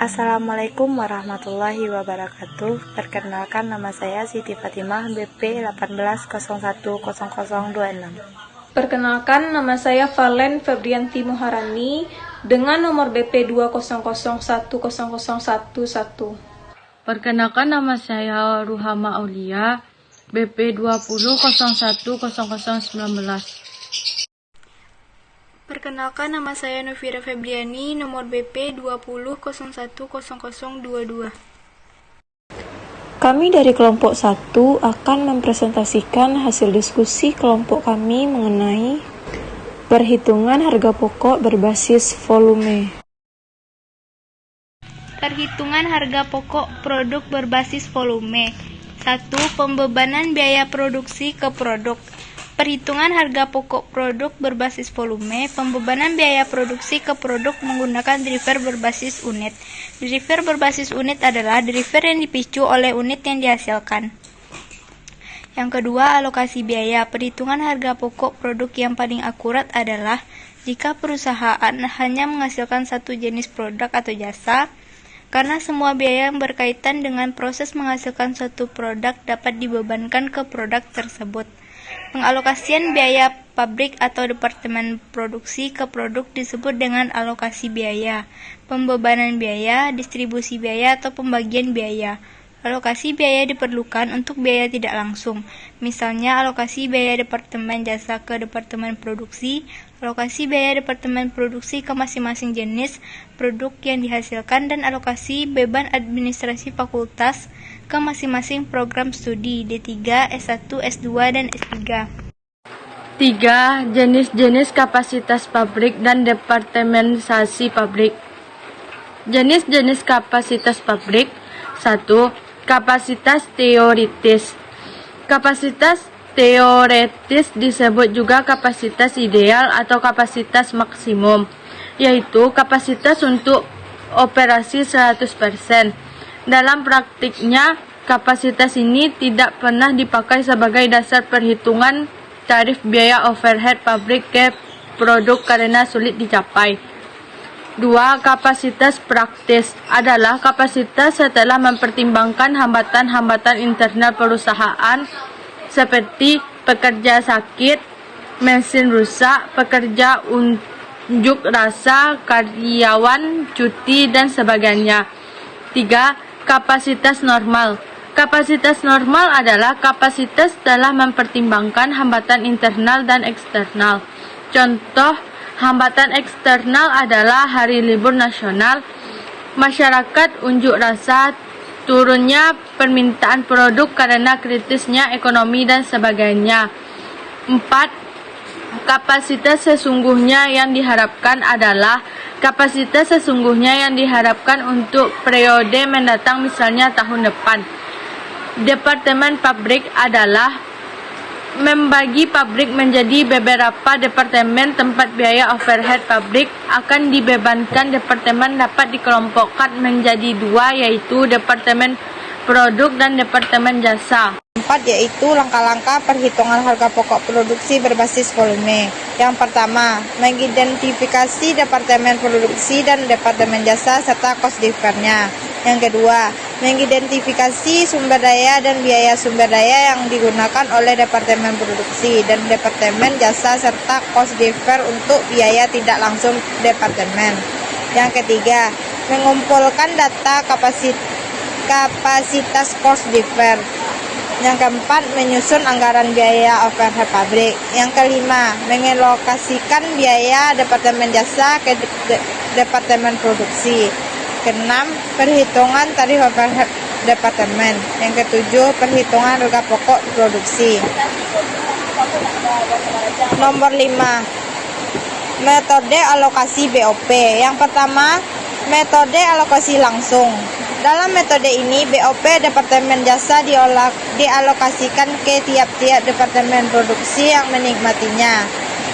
Assalamualaikum warahmatullahi wabarakatuh. Perkenalkan, nama saya Siti Fatimah, BP 18010026. Perkenalkan, nama saya Valen Febrianti Muharani dengan nomor BP 20010010111. Perkenalkan, nama saya Ruhama Aulia, BP 20010019. Perkenalkan, nama saya Novira Febriani, nomor BP 20010022. Kami dari kelompok 1 akan mempresentasikan hasil diskusi kelompok kami mengenai perhitungan harga pokok berbasis volume. Perhitungan harga pokok produk berbasis volume. 1. Pembebanan biaya produksi ke produk. Perhitungan harga pokok produk berbasis volume. Pembebanan biaya produksi ke produk menggunakan driver berbasis unit. Driver berbasis unit adalah driver yang dipicu oleh unit yang dihasilkan. Yang kedua, alokasi biaya. Perhitungan harga pokok produk yang paling akurat adalah jika perusahaan hanya menghasilkan satu jenis produk atau jasa, karena semua biaya yang berkaitan dengan proses menghasilkan suatu produk dapat dibebankan ke produk tersebut. Pengalokasian biaya pabrik atau departemen produksi ke produk disebut dengan alokasi biaya, pembebanan biaya, distribusi biaya, atau pembagian biaya. Alokasi biaya diperlukan untuk biaya tidak langsung, misalnya alokasi biaya departemen jasa ke departemen produksi, alokasi biaya departemen produksi ke masing-masing jenis produk yang dihasilkan, dan alokasi beban administrasi fakultas ke masing-masing program studi D3, S1, S2, dan S3. 3. Jenis-jenis kapasitas pabrik dan departementasi pabrik. Jenis-jenis kapasitas pabrik. 1. Kapasitas teoritis. Kapasitas teoritis disebut juga kapasitas ideal atau kapasitas maksimum, yaitu kapasitas untuk operasi 100%. Dalam praktiknya, kapasitas ini tidak pernah dipakai sebagai dasar perhitungan tarif biaya overhead pabrik ke produk karena sulit dicapai. 2. Kapasitas praktis adalah kapasitas setelah mempertimbangkan hambatan-hambatan internal perusahaan seperti pekerja sakit, mesin rusak, pekerja unjuk rasa, karyawan cuti, dan sebagainya. 3. Kapasitas normal. Kapasitas normal adalah kapasitas setelah mempertimbangkan hambatan internal dan eksternal. Contoh hambatan eksternal adalah hari libur nasional, masyarakat unjuk rasa, turunnya permintaan produk karena kritisnya ekonomi, dan sebagainya. 4. Kapasitas sesungguhnya yang diharapkan adalah kapasitas sesungguhnya yang diharapkan untuk periode mendatang, misalnya tahun depan. Departemen pabrik adalah membagi pabrik menjadi beberapa departemen. Tempat biaya overhead pabrik akan dibebankan departemen dapat dikelompokkan menjadi 2, yaitu departemen produk dan departemen jasa. 4 yaitu langkah-langkah perhitungan harga pokok produksi berbasis volume. Yang pertama, mengidentifikasi departemen produksi dan departemen jasa serta cost difference-nya. Yang kedua, mengidentifikasi sumber daya dan biaya sumber daya yang digunakan oleh departemen produksi dan departemen jasa serta cost difference untuk biaya tidak langsung departemen. Yang ketiga, mengumpulkan data kapasitas cost difference. Yang keempat, menyusun anggaran biaya overhead pabrik. Yang kelima, mengalokasikan biaya departemen jasa ke departemen produksi. Keenam, perhitungan tarif overhead departemen. Yang ketujuh, perhitungan harga pokok produksi. Nomor 5, metode alokasi BOP. Yang pertama, metode alokasi langsung. Dalam metode ini, BOP departemen jasa dialokasikan ke tiap-tiap departemen produksi yang menikmatinya.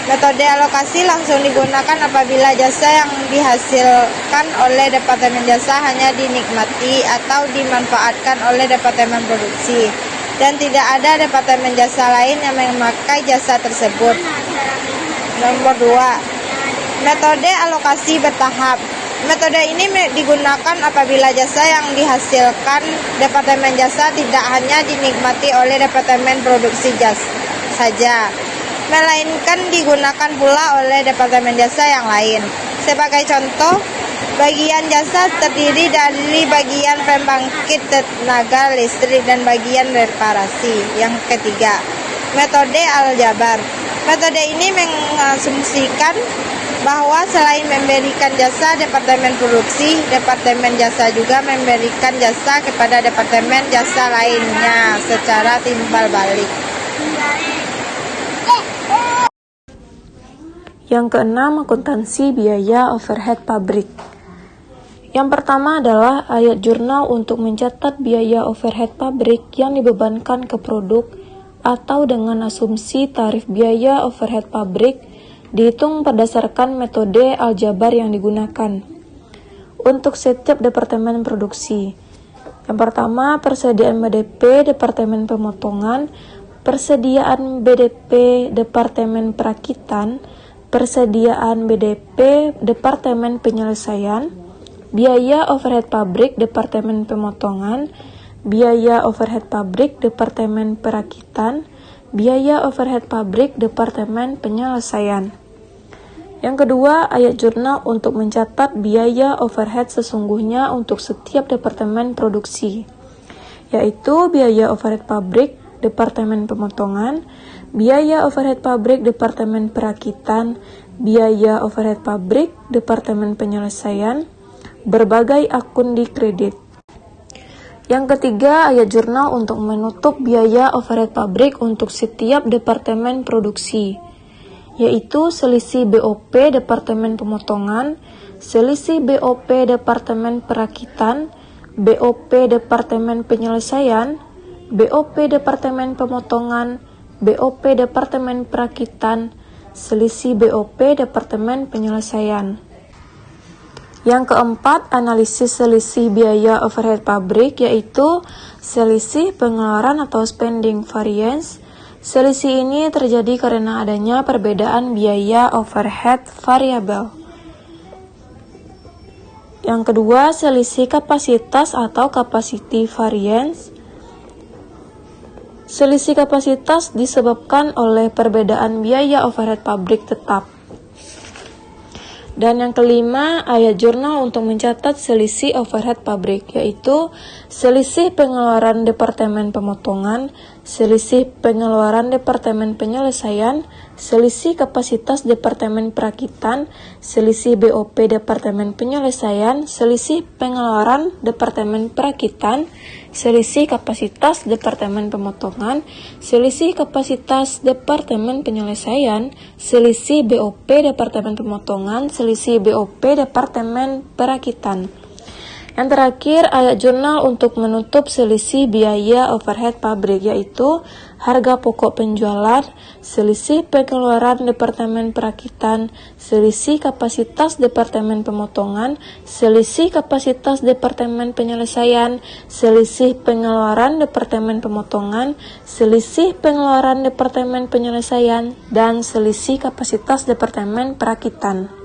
Metode alokasi langsung digunakan apabila jasa yang dihasilkan oleh departemen jasa hanya dinikmati atau dimanfaatkan oleh departemen produksi, dan tidak ada departemen jasa lain yang memakai jasa tersebut. Nomor 2, metode alokasi bertahap. Metode ini digunakan apabila jasa yang dihasilkan Departemen Jasa tidak hanya dinikmati oleh Departemen Produksi Jasa saja, melainkan digunakan pula oleh Departemen Jasa yang lain. Sebagai contoh, bagian jasa terdiri dari bagian pembangkit tenaga listrik dan bagian reparasi. Yang ketiga, metode aljabar. Metode ini mengasumsikan bahwa selain memberikan jasa Departemen Produksi, Departemen Jasa juga memberikan jasa kepada Departemen Jasa lainnya secara timbal balik. Yang keenam, akuntansi biaya overhead pabrik. Yang pertama adalah ayat jurnal untuk mencatat biaya overhead pabrik yang dibebankan ke produk atau dengan asumsi tarif biaya overhead pabrik dihitung berdasarkan metode aljabar yang digunakan. Untuk setiap departemen produksi. Yang pertama, persediaan BDP Departemen Pemotongan, persediaan BDP Departemen Perakitan, persediaan BDP Departemen Penyelesaian, biaya overhead pabrik Departemen Pemotongan, biaya overhead pabrik Departemen Perakitan, biaya overhead pabrik Departemen Penyelesaian. Yang kedua, ayat jurnal untuk mencatat biaya overhead sesungguhnya untuk setiap departemen produksi, yaitu biaya overhead pabrik Departemen Pemotongan, biaya overhead pabrik Departemen Perakitan, biaya overhead pabrik Departemen Penyelesaian, berbagai akun di kredit. Yang ketiga, ayat jurnal untuk menutup biaya overhead pabrik untuk setiap departemen produksi, yaitu selisih BOP Departemen Pemotongan, selisih BOP Departemen Perakitan, BOP Departemen Penyelesaian, BOP Departemen Pemotongan, BOP Departemen Perakitan, selisih BOP Departemen Penyelesaian. Yang keempat, analisis selisih biaya overhead pabrik, yaitu selisih pengeluaran atau spending variance. Selisih ini terjadi karena adanya perbedaan biaya overhead variabel. Yang kedua, selisih kapasitas atau capacity variance. Selisih kapasitas disebabkan oleh perbedaan biaya overhead pabrik tetap. Dan yang kelima, ayat jurnal untuk mencatat selisih overhead pabrik, yaitu selisih pengeluaran Departemen Pemotongan, selisih pengeluaran Departemen Penyelesaian, selisih kapasitas Departemen Perakitan, selisih BOP Departemen Penyelesaian, selisih pengeluaran Departemen Perakitan, selisih kapasitas Departemen Pemotongan, selisih kapasitas Departemen Penyelesaian, selisih BOP Departemen Pemotongan, selisih BOP Departemen Perakitan. Yang terakhir, ayat jurnal untuk menutup selisih biaya overhead pabrik, yaitu harga pokok penjualan, selisih pengeluaran Departemen Perakitan, selisih kapasitas Departemen Pemotongan, selisih kapasitas Departemen Penyelesaian, selisih pengeluaran Departemen Pemotongan, selisih pengeluaran Departemen Penyelesaian, dan selisih kapasitas Departemen Perakitan.